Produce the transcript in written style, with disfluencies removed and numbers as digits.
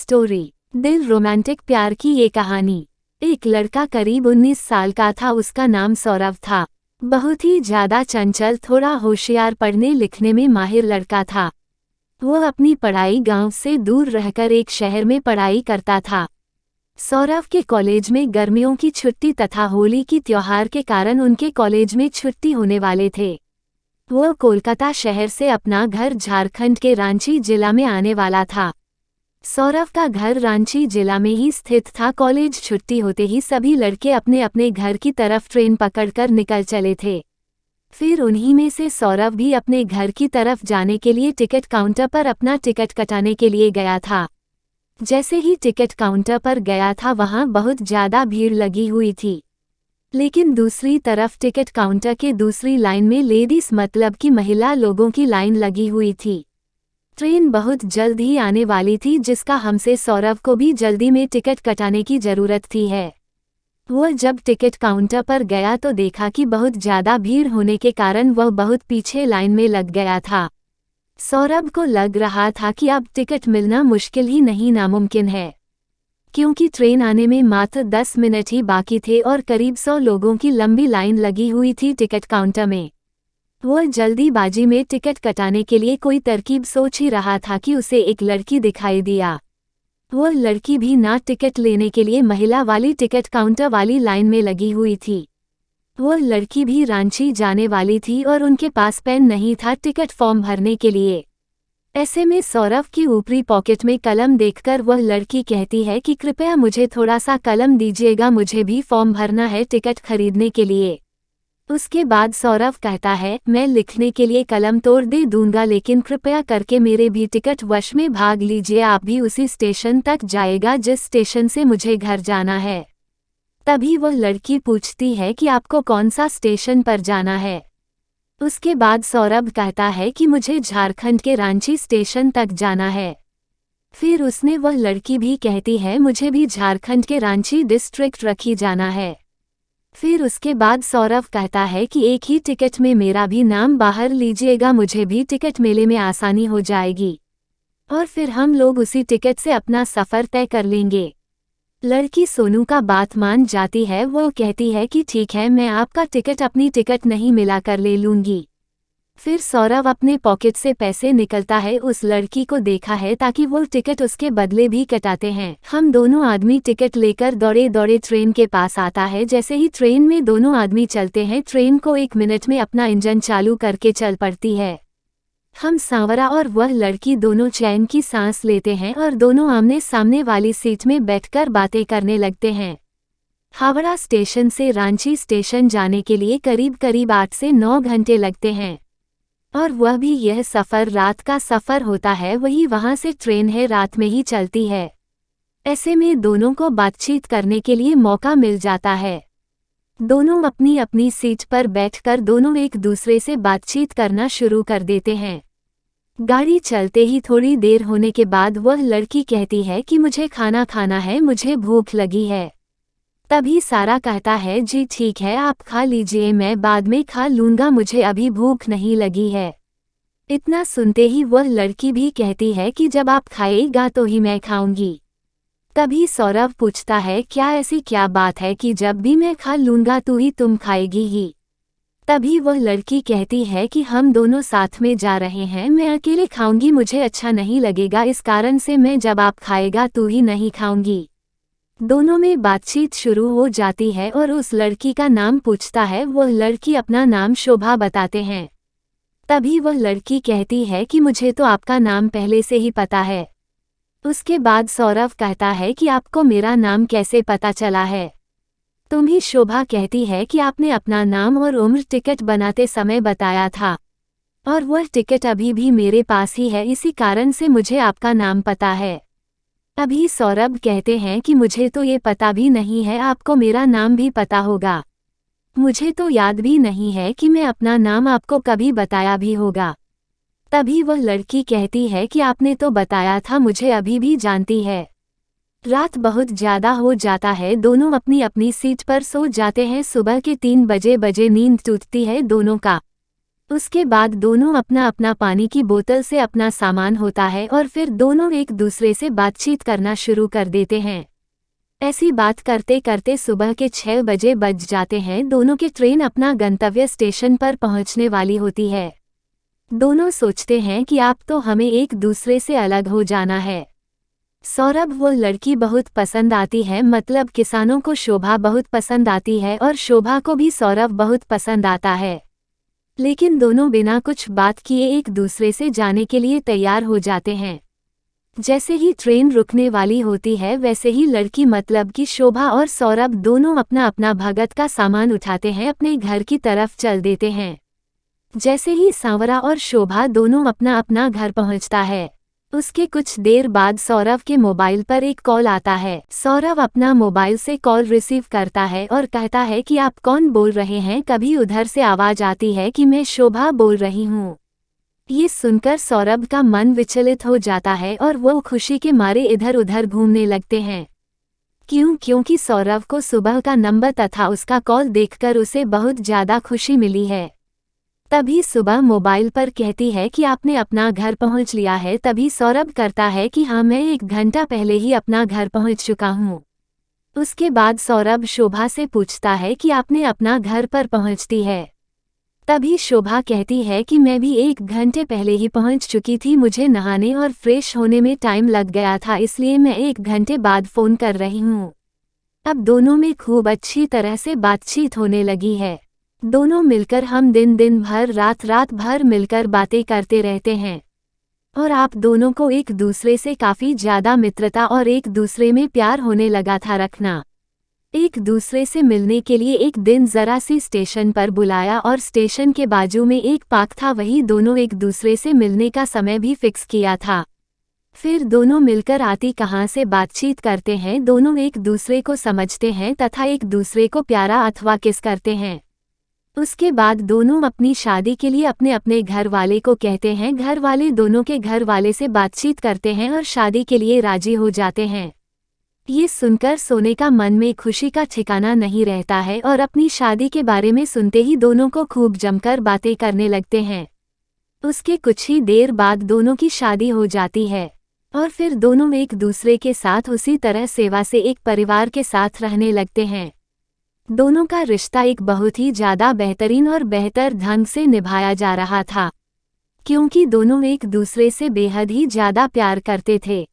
Story. दिल romantic प्यार की ये कहानी। एक लड़का करीब 19 साल का था। उसका नाम सौरभ था। बहुत ही ज्यादा चंचल, थोड़ा होशियार, पढ़ने लिखने में माहिर लड़का था। वो अपनी पढ़ाई गांव से दूर रहकर एक शहर में पढ़ाई करता था। सौरभ के कॉलेज में गर्मियों की छुट्टी तथा होली की त्योहार के कारण उनके कॉलेज में छुट्टी होने वाले थे। वो कोलकाता शहर से अपना घर झारखंड के रांची जिला में आने वाला था। सौरभ का घर रांची जिला में ही स्थित था। कॉलेज छुट्टी होते ही सभी लड़के अपने अपने घर की तरफ ट्रेन पकड़कर निकल चले थे। फिर उन्हीं में से सौरभ भी अपने घर की तरफ जाने के लिए टिकट काउंटर पर अपना टिकट कटाने के लिए गया था। जैसे ही टिकट काउंटर पर गया था, वहां बहुत ज्यादा भीड़ लगी हुई थी। लेकिन दूसरी तरफ टिकट काउंटर के दूसरी लाइन में लेडीज मतलब कि महिला लोगों की लाइन लगी हुई थी। ट्रेन बहुत जल्द ही आने वाली थी, जिसका हमसे सौरभ को भी जल्दी में टिकट कटाने की जरूरत थी है। वह जब टिकट काउंटर पर गया तो देखा कि बहुत ज्यादा भीड़ होने के कारण वह बहुत पीछे लाइन में लग गया था। सौरभ को लग रहा था कि अब टिकट मिलना मुश्किल ही नहीं, नामुमकिन है, क्योंकि ट्रेन आने में मात्र 10 मिनट ही बाकी थे और करीब 100 लोगों की लंबी लाइन लगी हुई थी टिकट काउंटर में। वह जल्दीबाजी में टिकट कटाने के लिए कोई तरकीब सोच ही रहा था कि उसे एक लड़की दिखाई दिया। वह लड़की भी ना टिकट लेने के लिए महिला वाली टिकट काउंटर वाली लाइन में लगी हुई थी। वह लड़की भी रांची जाने वाली थी और उनके पास पेन नहीं था टिकट फॉर्म भरने के लिए। ऐसे में सौरभ की ऊपरी पॉकेट में कलम देखकर वह लड़की कहती है कि कृपया मुझे थोड़ा सा कलम दीजिएगा, मुझे भी फॉर्म भरना है टिकट खरीदने के लिए। उसके बाद सौरभ कहता है, मैं लिखने के लिए कलम तोड़ दे दूंगा, लेकिन कृपया करके मेरे भी टिकट वश में भाग लीजिए। आप भी उसी स्टेशन तक जाएगा जिस स्टेशन से मुझे घर जाना है। तभी वह लड़की पूछती है कि आपको कौन सा स्टेशन पर जाना है। उसके बाद सौरभ कहता है कि मुझे झारखंड के रांची स्टेशन तक जाना है। फिर उसने वह लड़की भी कहती है, मुझे भी झारखंड के रांची डिस्ट्रिक्ट रखी जाना है। फिर उसके बाद सौरभ कहता है कि एक ही टिकट में मेरा भी नाम बाहर लीजिएगा, मुझे भी टिकट मेले में आसानी हो जाएगी और फिर हम लोग उसी टिकट से अपना सफ़र तय कर लेंगे। लड़की सोनू का बात मान जाती है। वो कहती है कि ठीक है, मैं आपका टिकट अपनी टिकट नहीं मिलाकर ले लूंगी। फिर सौरभ अपने पॉकेट से पैसे निकलता है, उस लड़की को देखा है ताकि वो टिकट उसके बदले भी कटाते हैं। हम दोनों आदमी टिकट लेकर दौड़े दौड़े ट्रेन के पास आता है। जैसे ही ट्रेन में दोनों आदमी चलते हैं, ट्रेन को 1 मिनट में अपना इंजन चालू करके चल पड़ती है। हम सांवरा और वह लड़की दोनों चैन की सांस लेते हैं और दोनों आमने सामने वाली सीट में बैठकर बातें करने लगते हैं। हावड़ा स्टेशन से रांची स्टेशन जाने के लिए करीब करीब 8 से 9 घंटे लगते हैं और वह भी यह सफ़र रात का सफ़र होता है। वही वहां से ट्रेन है, रात में ही चलती है। ऐसे में दोनों को बातचीत करने के लिए मौका मिल जाता है। दोनों अपनी अपनी सीट पर बैठकर दोनों एक दूसरे से बातचीत करना शुरू कर देते हैं। गाड़ी चलते ही थोड़ी देर होने के बाद वह लड़की कहती है कि मुझे खाना खाना है, मुझे भूख लगी है। तभी सारा कहता है, जी ठीक है, आप खा लीजिए, मैं बाद में खा लूंगा, मुझे अभी भूख नहीं लगी है। इतना सुनते ही वह लड़की भी कहती है कि जब आप खाएगा तो ही मैं खाऊंगी। तभी सौरभ पूछता है, क्या ऐसी क्या बात है कि जब भी मैं खा लूंगा तो ही तुम खाएगी ही। तभी वह लड़की कहती है कि हम दोनों साथ में जा रहे हैं, मैं अकेले खाऊंगी मुझे अच्छा नहीं लगेगा, इस कारण से मैं जब आप खाएगा तो ही नहीं खाऊंगी। दोनों में बातचीत शुरू हो जाती है और उस लड़की का नाम पूछता है। वह लड़की अपना नाम शोभा बताते हैं। तभी वह लड़की कहती है कि मुझे तो आपका नाम पहले से ही पता है। उसके बाद सौरभ कहता है कि आपको मेरा नाम कैसे पता चला है। तुम्ही शोभा कहती है कि आपने अपना नाम और उम्र टिकट बनाते समय बताया था और वह टिकट अभी भी मेरे पास ही है, इसी कारण से मुझे आपका नाम पता है। अभी सौरभ कहते हैं कि मुझे तो ये पता भी नहीं है, आपको मेरा नाम भी पता होगा। मुझे तो याद भी नहीं है कि मैं अपना नाम आपको कभी बताया भी होगा। तभी वह लड़की कहती है कि आपने तो बताया था, मुझे अभी भी जानती है। रात बहुत ज्यादा हो जाता है, दोनों अपनी अपनी सीट पर सो जाते हैं। सुबह के 3 बजे नींद टूटती है दोनों का। उसके बाद दोनों अपना अपना पानी की बोतल से अपना सामान होता है और फिर दोनों एक दूसरे से बातचीत करना शुरू कर देते हैं। ऐसी बात करते करते सुबह के 6 बजे बज जाते हैं। दोनों की ट्रेन अपना गंतव्य स्टेशन पर पहुंचने वाली होती है। दोनों सोचते हैं कि आप तो हमें एक दूसरे से अलग हो जाना है। सौरभ वो लड़की बहुत पसंद आती है, मतलब किसानों को शोभा बहुत पसंद आती है और शोभा को भी सौरभ बहुत पसंद आता है। लेकिन दोनों बिना कुछ बात किए एक दूसरे से जाने के लिए तैयार हो जाते हैं। जैसे ही ट्रेन रुकने वाली होती है वैसे ही लड़की मतलब कि शोभा और सौरभ दोनों अपना अपना भगत का सामान उठाते हैं, अपने घर की तरफ चल देते हैं। जैसे ही सांवरा और शोभा दोनों अपना अपना घर पहुंचता है, उसके कुछ देर बाद सौरभ के मोबाइल पर एक कॉल आता है। सौरभ अपना मोबाइल से कॉल रिसीव करता है और कहता है कि आप कौन बोल रहे हैं। कभी उधर से आवाज आती है कि मैं शोभा बोल रही हूँ। ये सुनकर सौरभ का मन विचलित हो जाता है और वो खुशी के मारे इधर उधर घूमने लगते हैं। क्योंकि सौरभ को सुबह का नंबर तथा उसका कॉल देखकर उसे बहुत ज़्यादा खुशी मिली है। तभी सुबह मोबाइल पर कहती है कि आपने अपना घर पहुंच लिया है। तभी सौरभ करता है कि हाँ, मैं 1 घंटा पहले ही अपना घर पहुंच चुका हूँ। उसके बाद सौरभ शोभा से पूछता है कि आपने अपना घर पर पहुंचती है। तभी शोभा कहती है कि मैं भी 1 घंटे पहले ही पहुंच चुकी थी। मुझे नहाने और फ्रेश होने में टाइम लग गया था, इसलिए मैं 1 घंटे बाद फ़ोन कर रही हूँ। अब दोनों में खूब अच्छी तरह से बातचीत होने लगी है। दोनों मिलकर हम दिन भर रात भर मिलकर बातें करते रहते हैं और आप दोनों को एक दूसरे से काफ़ी ज़्यादा मित्रता और एक दूसरे में प्यार होने लगा था रखना। एक दूसरे से मिलने के लिए एक दिन ज़रा सी स्टेशन पर बुलाया और स्टेशन के बाजू में एक पार्क था, वही दोनों एक दूसरे से मिलने का समय भी फिक्स किया था। फिर दोनों मिलकर आती कहाँ से बातचीत करते हैं। दोनों एक दूसरे को समझते हैं तथा एक दूसरे को प्यारा अथवा किस करते हैं। उसके बाद दोनों अपनी शादी के लिए अपने अपने घर वाले को कहते हैं। घर वाले दोनों के घर वाले से बातचीत करते हैं और शादी के लिए राजी हो जाते हैं। ये सुनकर सोने का मन में खुशी का ठिकाना नहीं रहता है और अपनी शादी के बारे में सुनते ही दोनों को खूब जमकर बातें करने लगते हैं। उसके कुछ ही देर बाद दोनों की शादी हो जाती है और फिर दोनों एक दूसरे के साथ उसी तरह सेवा से एक परिवार के साथ रहने लगते हैं। दोनों का रिश्ता एक बहुत ही ज़्यादा बेहतरीन और बेहतर ढंग से निभाया जा रहा था, क्योंकि दोनों एक दूसरे से बेहद ही ज़्यादा प्यार करते थे।